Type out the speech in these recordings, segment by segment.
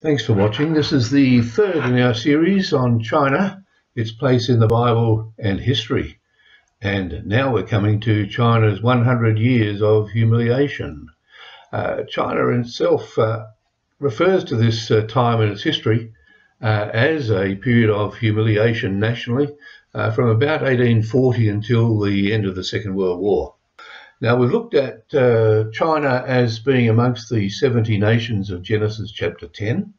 Thanks for watching. This is the third in our series on China, its place in the Bible and history. And now we're coming to China's 100 years of humiliation. China itself refers to this time in its history as a period of humiliation nationally from about 1840 until the end of the Second World War. Now, we've looked at China as being amongst the 70 nations of Genesis chapter 10.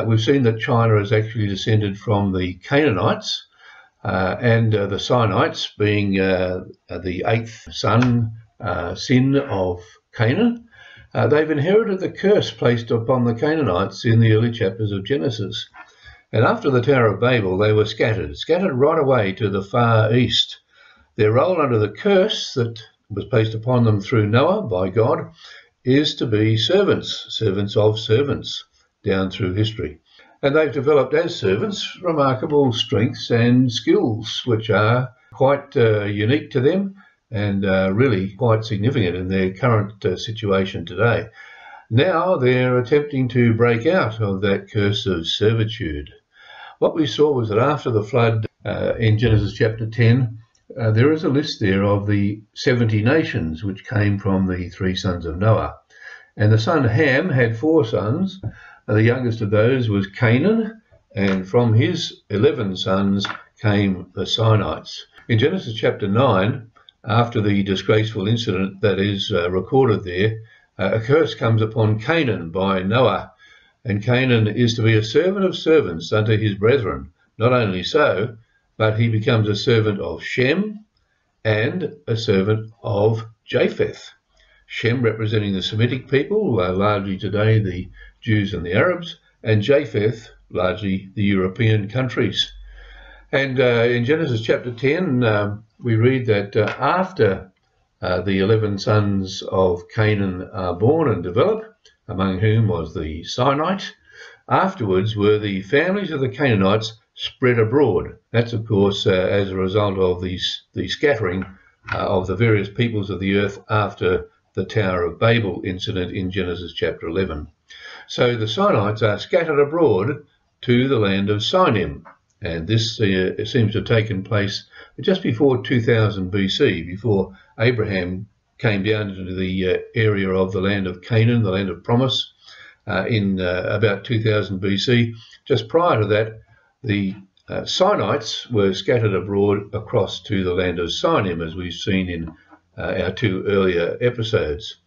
We've seen that China is actually descended from the Canaanites and the Sinites, being the eighth sin of Canaan. They've inherited the curse placed upon the Canaanites in the early chapters of Genesis. And after the Tower of Babel, they were scattered right away to the far east. Their role under the curse that was placed upon them through Noah by God is to be servants of servants down through history. And they've developed as servants remarkable strengths and skills which are quite unique to them and really quite significant in their current situation today. Now they're attempting to break out of that curse of servitude. What we saw was that after the flood in Genesis chapter 10, there is a list there of the 70 nations which came from the three sons of Noah. And the son Ham had 4 sons. The youngest of those was Canaan, and from his 11 sons came the Sinites. In Genesis chapter 9, after the disgraceful incident that is recorded there, a curse comes upon Canaan by Noah. And Canaan is to be a servant of servants unto his brethren. Not only so, but he becomes a servant of Shem and a servant of Japheth. Shem representing the Semitic people, largely today the Jews and the Arabs, and Japheth, largely the European countries. And in Genesis chapter 10, we read that after the 11 sons of Canaan are born and develop, among whom was the Sinite, afterwards were the families of the Canaanites spread abroad. That's, of course, as a result of the scattering of the various peoples of the earth after the Tower of Babel incident in Genesis chapter 11. So the Sinites are scattered abroad to the land of Sinim, and this seems to have taken place just before 2000 BC, before Abraham came down into the area of the land of Canaan, the land of promise, in about 2000 BC. Just prior to that, the Sinites were scattered abroad across to the land of Sinim, as we've seen in our 2 earlier episodes.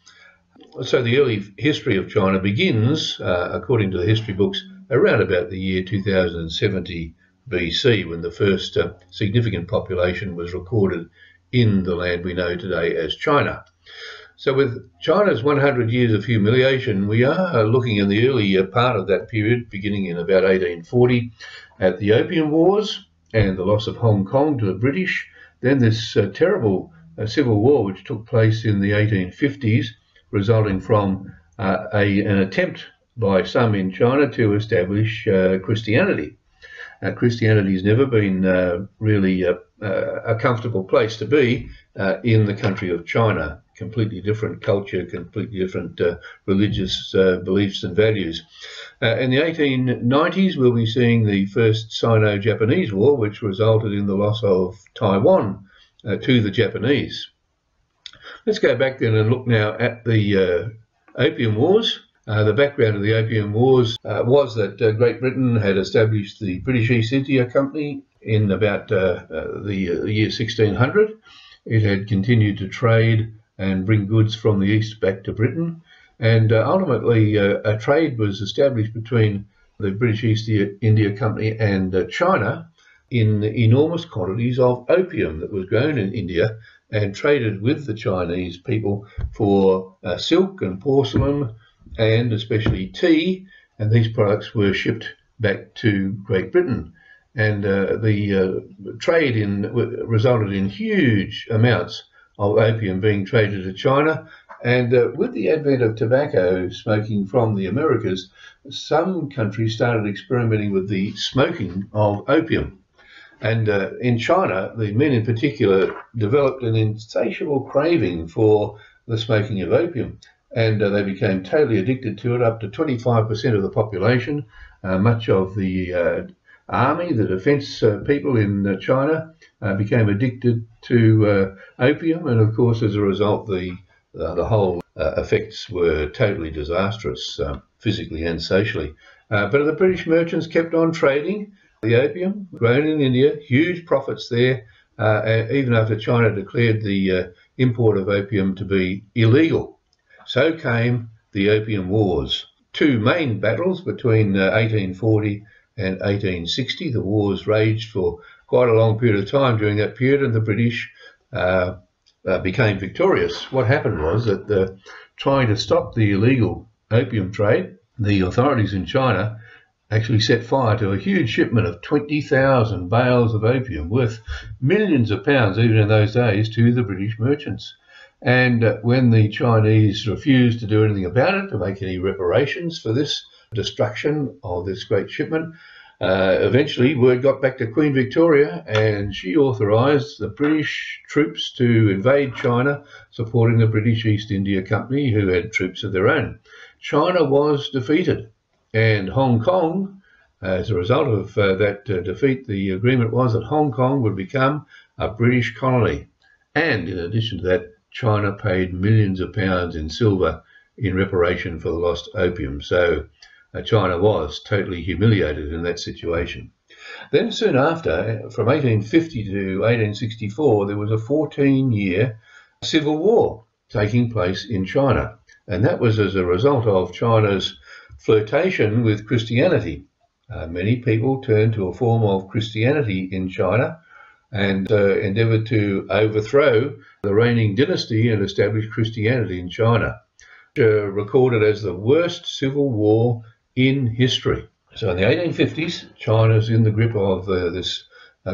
So the early history of China begins, according to the history books, around about the year 2070 BC, when the first significant population was recorded in the land we know today as China. So with China's 100 years of humiliation, we are looking in the early part of that period, beginning in about 1840, at the Opium Wars and the loss of Hong Kong to the British, then this terrible civil war which took place in the 1850s, resulting from an attempt by some in China to establish Christianity. Christianity has never been really a comfortable place to be in the country of China. Completely different culture, completely different religious beliefs and values. In the 1890s, we'll be seeing the first Sino-Japanese war, which resulted in the loss of Taiwan to the Japanese. Let's go back then and look now at the Opium Wars. The background of the Opium Wars was that Great Britain had established the British East India Company in about the year 1600. It had continued to trade and bring goods from the east back to Britain. And ultimately, a trade was established between the British East India Company and China in enormous quantities of opium that was grown in India and traded with the Chinese people for silk and porcelain and especially tea. And these products were shipped back to Great Britain. And the trade resulted in huge amounts of opium being traded to China. And with the advent of tobacco smoking from the Americas, some countries started experimenting with the smoking of opium. And in China, the men in particular developed an insatiable craving for the smoking of opium. and they became totally addicted to it. Up to 25% of the population, much of the army, the defence people in China, became addicted to opium, and of course, as a result, the whole effects were totally disastrous, physically and socially. But the British merchants kept on trading the opium, grown in India, huge profits there, even after China declared the import of opium to be illegal. So came the Opium Wars. Two main battles between 1840 and 1860. The wars raged for quite a long period of time during that period, and the British became victorious. What happened was that trying to stop the illegal opium trade, the authorities in China actually set fire to a huge shipment of 20,000 bales of opium worth millions of pounds, even in those days, to the British merchants. And when the Chinese refused to do anything about it, to make any reparations for this destruction of this great shipment, eventually word got back to Queen Victoria, and she authorised the British troops to invade China, supporting the British East India Company, who had troops of their own. China was defeated, and Hong Kong, as a result of that defeat, the agreement was that Hong Kong would become a British colony. And in addition to that, China paid millions of pounds in silver in reparation for the lost opium. So China was totally humiliated in that situation. Then soon after, from 1850 to 1864, there was a 14-year civil war taking place in China. And that was as a result of China's flirtation with Christianity. Many people turned to a form of Christianity in China and endeavoured to overthrow the reigning dynasty and establish Christianity in China, recorded as the worst civil war in history. So in the 1850s, China's in the grip of this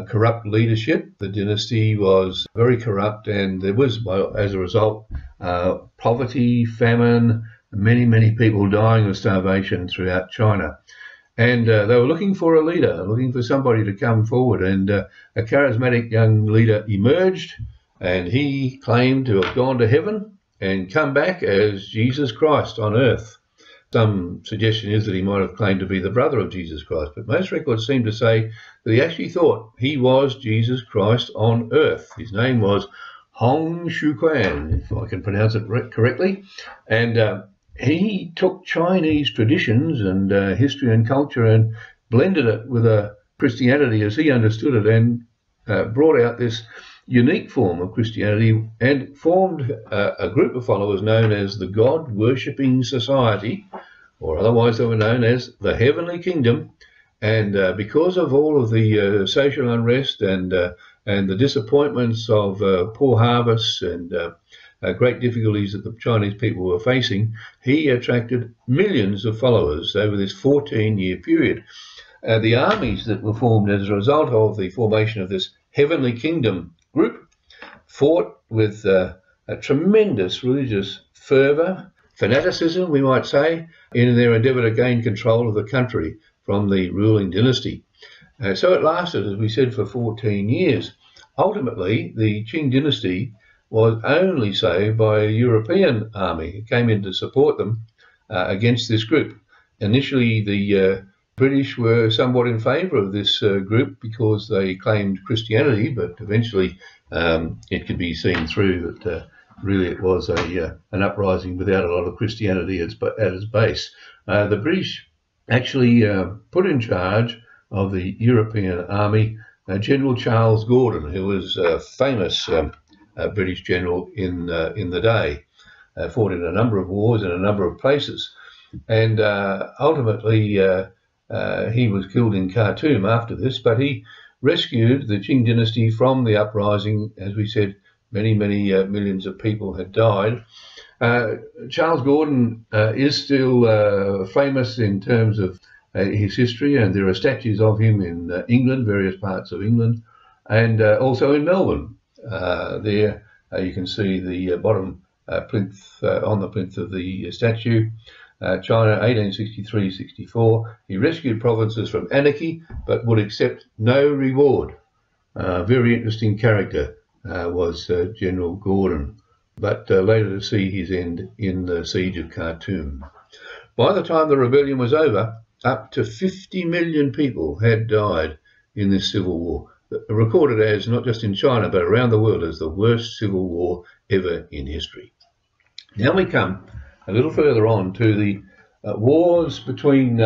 corrupt leadership. The dynasty was very corrupt, and there was, as a result, poverty, famine, many people dying of starvation throughout China. And they were looking for a leader, looking for somebody to come forward. And a charismatic young leader emerged, and he claimed to have gone to heaven and come back as Jesus Christ on earth. Some suggestion is that he might have claimed to be the brother of Jesus Christ, but most records seem to say that he actually thought he was Jesus Christ on earth. His name was Hong Shuquan, if I can pronounce it correctly. And he took Chinese traditions and history and culture and blended it with Christianity as he understood it, and brought out this unique form of Christianity and formed a group of followers known as the God-worshipping Society, or otherwise they were known as the Heavenly Kingdom. And because of all of the social unrest and the disappointments of poor harvests and great difficulties that the Chinese people were facing, he attracted millions of followers over this 14-year period. The armies that were formed as a result of the formation of this Heavenly Kingdom group fought with a tremendous religious fervour, fanaticism, we might say, in their endeavour to gain control of the country from the ruling dynasty. So it lasted, as we said, for 14 years. Ultimately, the Qing dynasty was only saved by a European army who came in to support them against this group. Initially, the British were somewhat in favour of this group because they claimed Christianity, but eventually it could be seen through that really it was an uprising without a lot of Christianity at its base. The British actually put in charge of the European army General Charles Gordon, who was a famous British general in the day, fought in a number of wars in a number of places, and ultimately he was killed in Khartoum after this, but he rescued the Qing dynasty from the uprising. As we said, many millions of people had died. Charles Gordon is still famous in terms of his history, and there are statues of him in England, various parts of England, and also in Melbourne. There you can see the bottom plinth on the plinth of the statue. China, 1863-64. He rescued provinces from anarchy, but would accept no reward. Very interesting character was General Gordon. but later to see his end in the siege of Khartoum. By the time the rebellion was over, up to 50 million people had died in this civil war, recorded as, not just in China, but around the world, as the worst civil war ever in history. Now we come a little further on to the wars between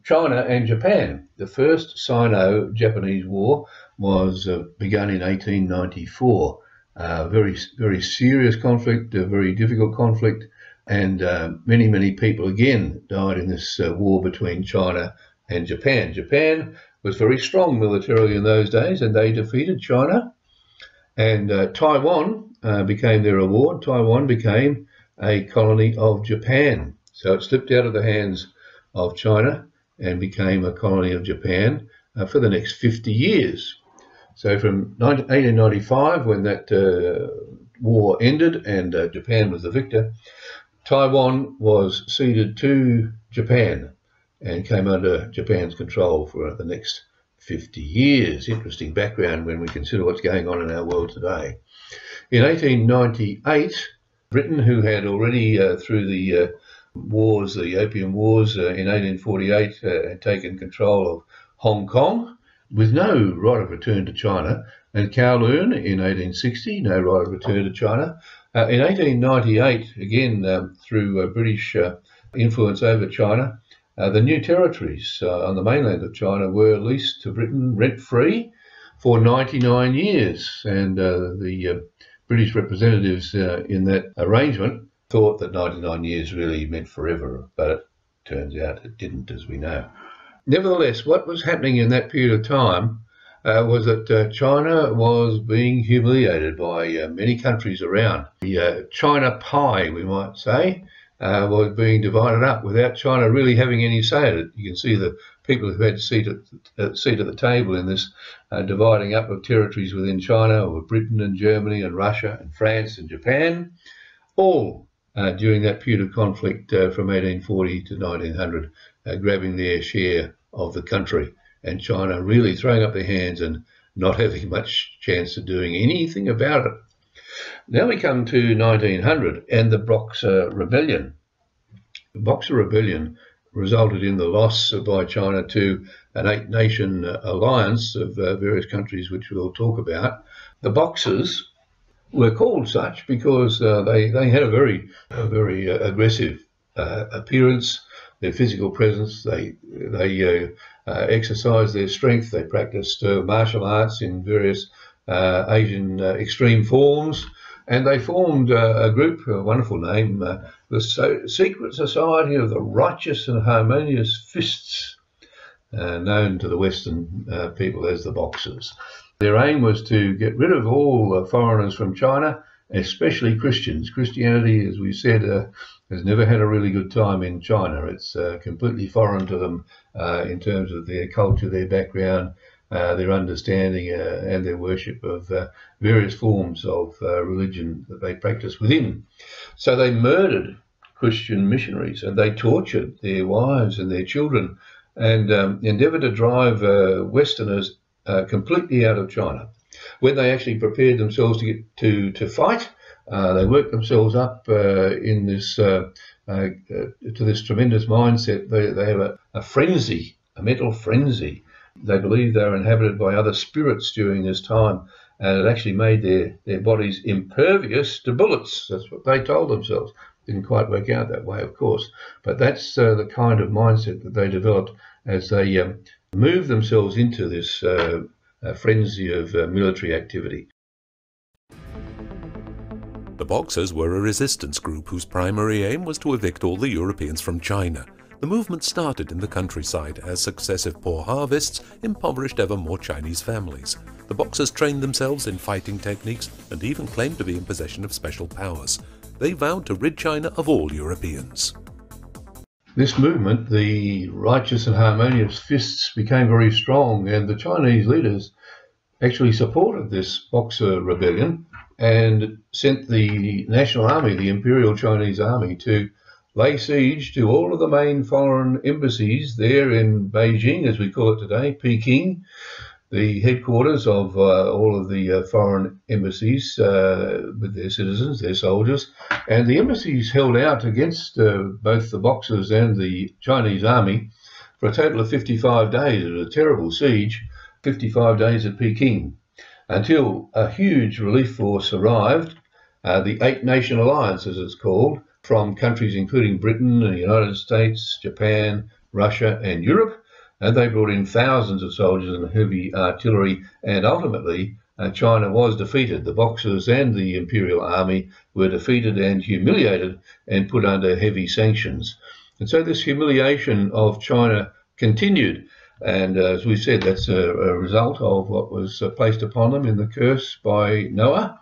China and Japan. The first Sino-Japanese war was begun in 1894. Very, very serious conflict, a very difficult conflict, and many people again died in this war between China and Japan. Japan was very strong militarily in those days, and they defeated China. And Taiwan became their reward. Taiwan became a colony of Japan. So it slipped out of the hands of China and became a colony of Japan for the next 50 years. So from 1895, when that war ended and Japan was the victor, Taiwan was ceded to Japan and came under Japan's control for the next 50 years. Interesting background when we consider what's going on in our world today. In 1898, Britain, who had already, through the wars, the Opium Wars in 1848, had taken control of Hong Kong with no right of return to China, and Kowloon in 1860, no right of return to China. In 1898, again through British influence over China, the new territories on the mainland of China were leased to Britain rent-free for 99 years, and the British representatives in that arrangement thought that 99 years really meant forever, but it turns out it didn't, as we know. Nevertheless, what was happening in that period of time was that China was being humiliated by many countries around. The China pie, we might say, was being divided up without China really having any say in it. You can see the people who had a seat at the table in this dividing up of territories within China were Britain and Germany and Russia and France and Japan, all during that period of conflict from 1840 to 1900, grabbing their share of the country, and China really throwing up their hands and not having much chance of doing anything about it. Now we come to 1900 and the Boxer Rebellion. The Boxer Rebellion resulted in the loss by China to an 8-nation alliance of various countries, which we'll talk about. The Boxers were called such because they had a very aggressive appearance, their physical presence. They exercised their strength. They practiced martial arts in various Asian extreme forms, and they formed a group, a wonderful name, the Secret Society of the Righteous and Harmonious Fists, known to the Western people as the Boxers. Their aim was to get rid of all foreigners from China, especially Christians. Christianity, as we said, has never had a really good time in China. It's completely foreign to them in terms of their culture, their background, their understanding and their worship of various forms of religion that they practice within. So they murdered Christian missionaries and they tortured their wives and their children and endeavoured to drive Westerners completely out of China. When they actually prepared themselves to get to fight, they worked themselves up in this to this tremendous mindset. They have a frenzy, a mental frenzy. They believe they were inhabited by other spirits during this time, and it actually made their bodies impervious to bullets. That's what they told themselves. Didn't quite work out that way, of course, but that's the kind of mindset that they developed as they moved themselves into this frenzy of military activity. The Boxers were a resistance group whose primary aim was to evict all the Europeans from China. The movement started in the countryside as successive poor harvests impoverished ever more Chinese families. The Boxers trained themselves in fighting techniques and even claimed to be in possession of special powers. They vowed to rid China of all Europeans. This movement, the Righteous and Harmonious Fists, became very strong, and the Chinese leaders actually supported this Boxer Rebellion and sent the National Army, the Imperial Chinese Army, to lay siege to all of the main foreign embassies there in Beijing, as we call it today, Peking, the headquarters of all of the foreign embassies with their citizens, their soldiers, and the embassies held out against both the Boxers and the Chinese army for a total of 55 days. It was a terrible siege, 55 days at Peking, until a huge relief force arrived, the Eight-Nation Alliance, as it's called, from countries including Britain, the United States, Japan, Russia, and Europe. And they brought in thousands of soldiers and heavy artillery, and ultimately China was defeated. The Boxers and the Imperial Army were defeated and humiliated and put under heavy sanctions. And so this humiliation of China continued. And as we said, that's a result of what was placed upon them in the curse by Noah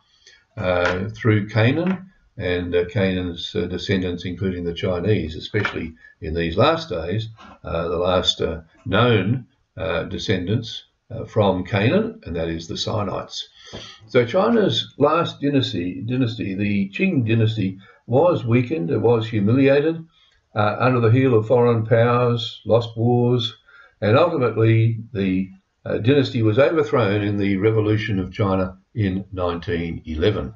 through Canaan and Canaan's descendants, including the Chinese, especially in these last days, the last known descendants from Canaan, and that is the Sinites. So China's last dynasty, the Qing dynasty, was weakened, it was humiliated under the heel of foreign powers, lost wars, and ultimately the dynasty was overthrown in the Revolution of China in 1911.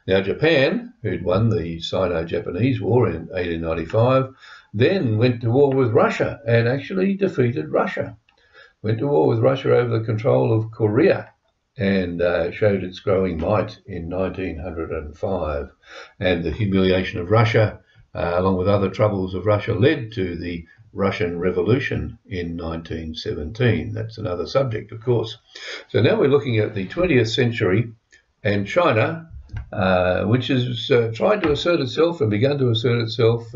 Now Japan, who'd won the Sino-Japanese War in 1895, then went to war with Russia and actually defeated Russia. Went to war with Russia over the control of Korea and showed its growing might in 1905. And the humiliation of Russia, along with other troubles of Russia, led to the Russian Revolution in 1917. That's another subject, of course. So now we're looking at the 20th century and China, which has tried to assert itself and begun to assert itself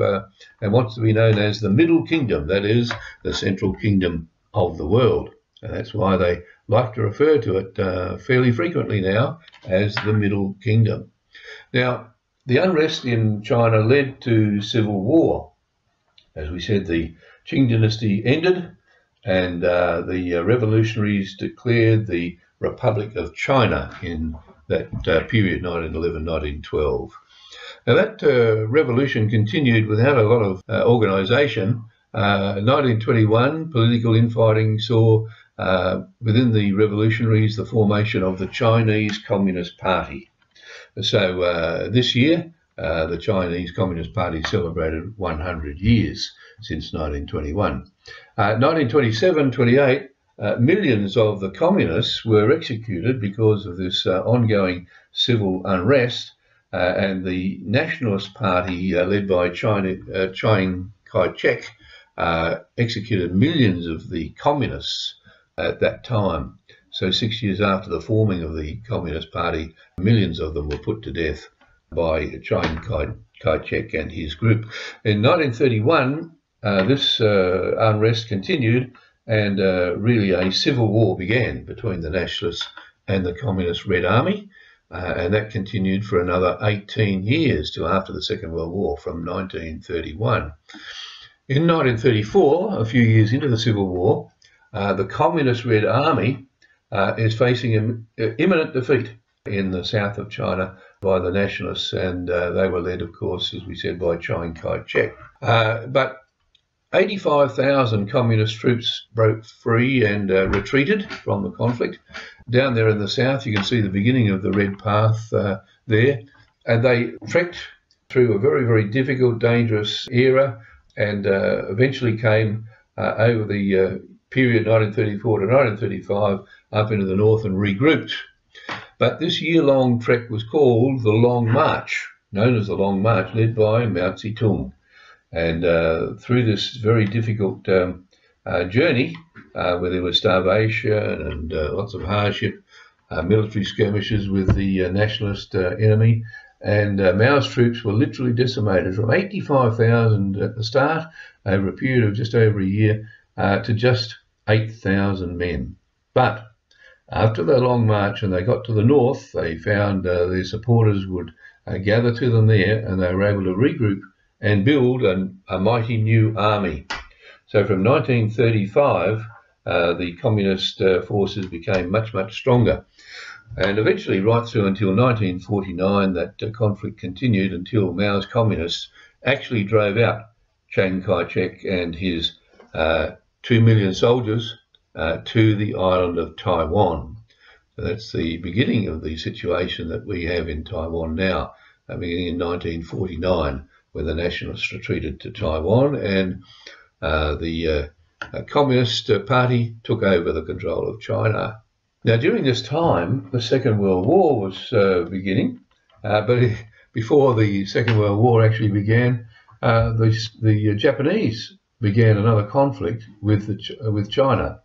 and wants to be known as the Middle Kingdom, that is, the central kingdom of the world. And that's why they like to refer to it fairly frequently now as the Middle Kingdom. Now, the unrest in China led to civil war. As we said, the Qing dynasty ended and the revolutionaries declared the Republic of China in that period, 1911-1912. Now that revolution continued without a lot of organisation. 1921, political infighting saw within the revolutionaries the formation of the Chinese Communist Party. So this year, the Chinese Communist Party celebrated 100 years since 1921. 1927-28, millions of the communists were executed because of this ongoing civil unrest, and the Nationalist Party, led by Chiang Kai-shek, executed millions of the communists at that time. So 6 years after the forming of the Communist Party, millions of them were put to death by Chiang Kai-shek and his group. In 1931, this unrest continued, and really a civil war began between the Nationalists and the Communist Red Army, and that continued for another 18 years till after the Second World War, from 1931. In 1934, a few years into the Civil War, the Communist Red Army is facing imminent defeat in the south of China by the Nationalists, and they were led, of course, as we said, by Chiang Kai-shek. But 85,000 communist troops broke free and retreated from the conflict. Down there in the south, you can see the beginning of the Red Path there, and they trekked through a very, very difficult, dangerous era, and eventually came over the period 1934 to 1935 up into the north and regrouped. But this year-long trek was called the Long March, known as the Long March, led by Mao Zedong. And through this very difficult journey, where there was starvation and lots of hardship, military skirmishes with the nationalist enemy, and Mao's troops were literally decimated from 85,000 at the start, over a period of just over a year, to just 8,000 men. But after the Long March and they got to the north, they found their supporters would gather to them there, and they were able to regroup and build a mighty new army. So from 1935, the communist forces became much, much stronger. And eventually, right through until 1949, that conflict continued until Mao's communists actually drove out Chiang Kai-shek and his 2 million soldiers to the island of Taiwan. So that's the beginning of the situation that we have in Taiwan now, beginning in 1949, when the Nationalists retreated to Taiwan and the Communist Party took over the control of China. Now, during this time, the Second World War was beginning, but before the Second World War actually began, the Japanese began another conflict with China.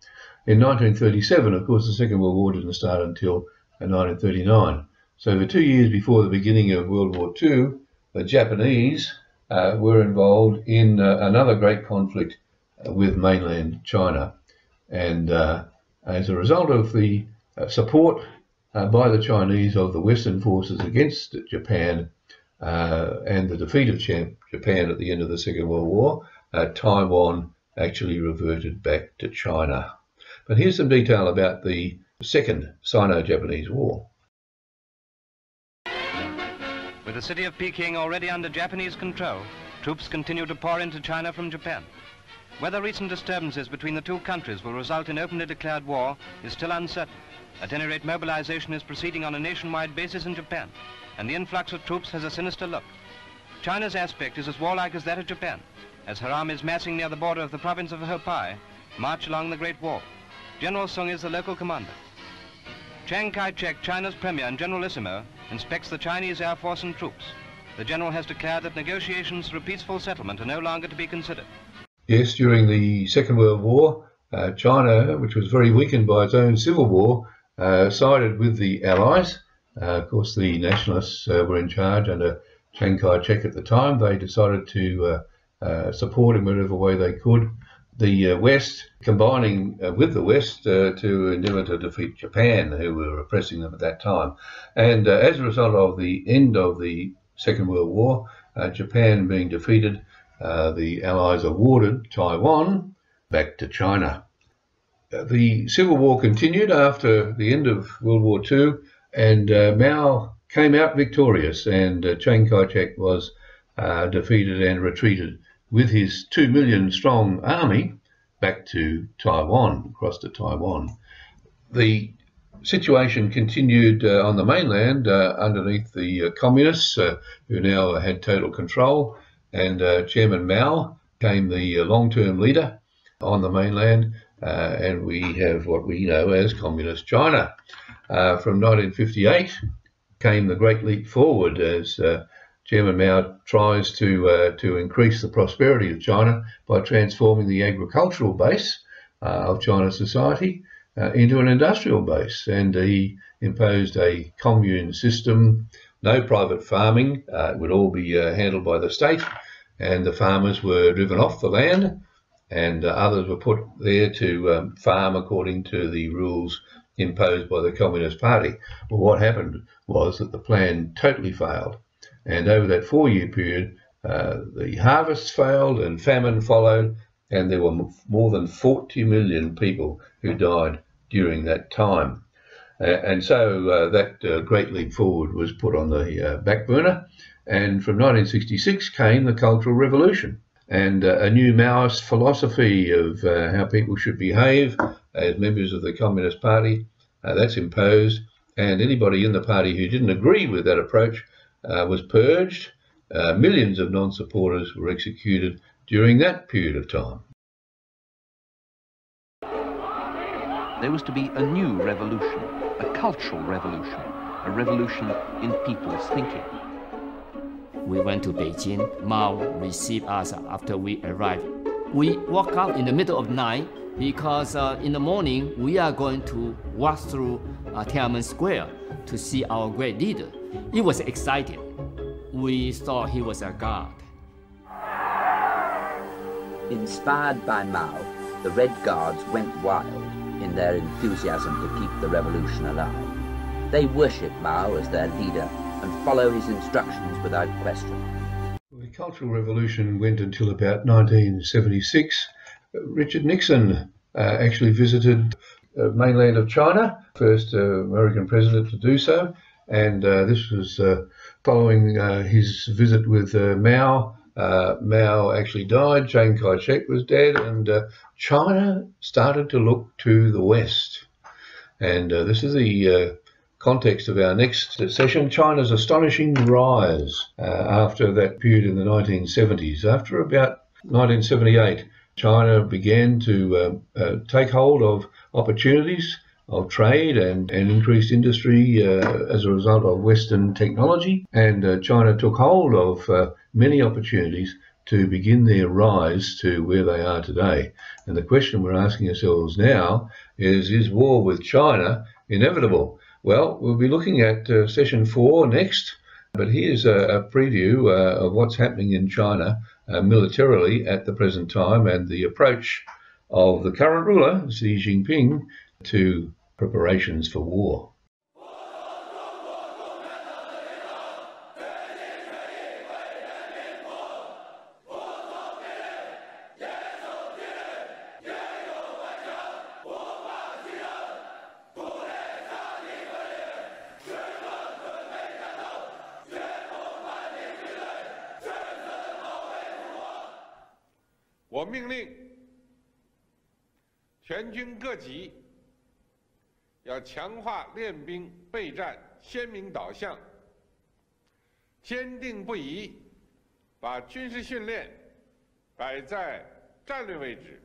In 1937, of course, the Second World War didn't start until 1939. So for 2 years before the beginning of World War II, the Japanese were involved in another great conflict with mainland China. And as a result of the support by the Chinese of the Western forces against Japan and the defeat of Japan at the end of the Second World War, Taiwan actually reverted back to China. But here's some detail about the Second Sino-Japanese War. With the city of Peking already under Japanese control, troops continue to pour into China from Japan. Whether recent disturbances between the two countries will result in openly declared war is still uncertain. At any rate, mobilization is proceeding on a nationwide basis in Japan, and the influx of troops has a sinister look. China's aspect is as warlike as that of Japan, as her armies massing near the border of the province of Hebei march along the Great Wall. General Sung is the local commander. Chiang Kai-shek, China's premier and generalissimo, inspects the Chinese Air Force and troops. The general has declared that negotiations for a peaceful settlement are no longer to be considered. Yes, during the Second World War, China, which was very weakened by its own civil war, sided with the Allies. Of course, the Nationalists were in charge under Chiang Kai-shek at the time. They decided to support in whatever way they could the West, combining with the West to endeavour to defeat Japan, who were oppressing them at that time. And as a result of the end of the Second World War, Japan being defeated, the Allies awarded Taiwan back to China. The Civil War continued after the end of World War II, and Mao came out victorious, and Chiang Kai-shek was defeated and retreated with his 2 million strong army back to Taiwan, across to Taiwan. The situation continued on the mainland underneath the communists, who now had total control, and Chairman Mao became the long-term leader on the mainland, and we have what we know as Communist China. From 1958 came the Great Leap Forward as Chairman Mao tries to increase the prosperity of China by transforming the agricultural base of China's society into an industrial base. And he imposed a commune system, no private farming, it would all be handled by the state, and the farmers were driven off the land, and others were put there to farm according to the rules imposed by the Communist Party. Well, what happened was that the plan totally failed. And over that 4-year period, the harvests failed and famine followed, and there were more than 40 million people who died during that time. And so that Great Leap Forward was put on the back burner, and from 1966 came the Cultural Revolution, and a new Maoist philosophy of how people should behave as members of the Communist Party. That's imposed, and anybody in the party who didn't agree with that approach was purged. Millions of non-supporters were executed during that period of time. There was to be a new revolution, a cultural revolution, a revolution in people's thinking. We went to Beijing. Mao received us after we arrived. We walk out in the middle of night because in the morning we are going to walk through Tiananmen Square to see our great leader. It was exciting. We thought he was a god. Inspired by Mao, the Red Guards went wild in their enthusiasm to keep the revolution alive. They worship Mao as their leader and follow his instructions without question. The Cultural Revolution went until about 1976. Richard Nixon actually visited the mainland of China, first American president to do so, and this was following his visit with Mao Mao actually died, Chiang Kai-shek was dead, and China started to look to the West. And this is the context of our next session, China's astonishing rise after that period in the 1970s. After about 1978, China began to take hold of opportunities of trade and increased industry as a result of Western technology. And China took hold of many opportunities to begin their rise to where they are today. And the question we're asking ourselves now is war with China inevitable? Well, we'll be looking at session 4 next, but here's a preview of what's happening in China militarily at the present time and the approach of the current ruler, Xi Jinping, to preparations for war. 我命令全军各级要强化练兵备战鲜明导向，坚定不移把军事训练摆在战略位置，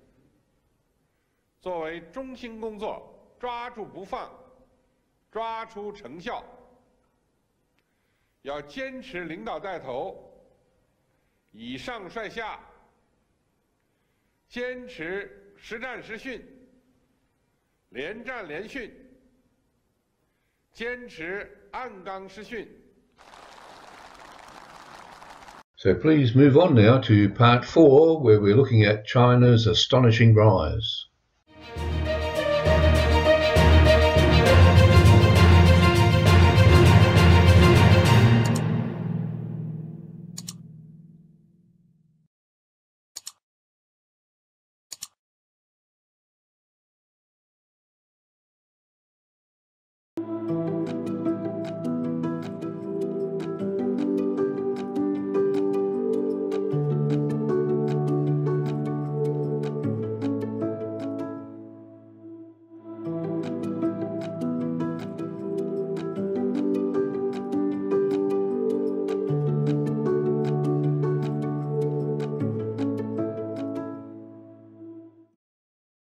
作为中心工作，抓住不放，抓出成效。要坚持领导带头，以上率下，坚持实战实训，连战连训，坚持按纲施训。 So please move on now to part 4, where we're looking at China's astonishing rise.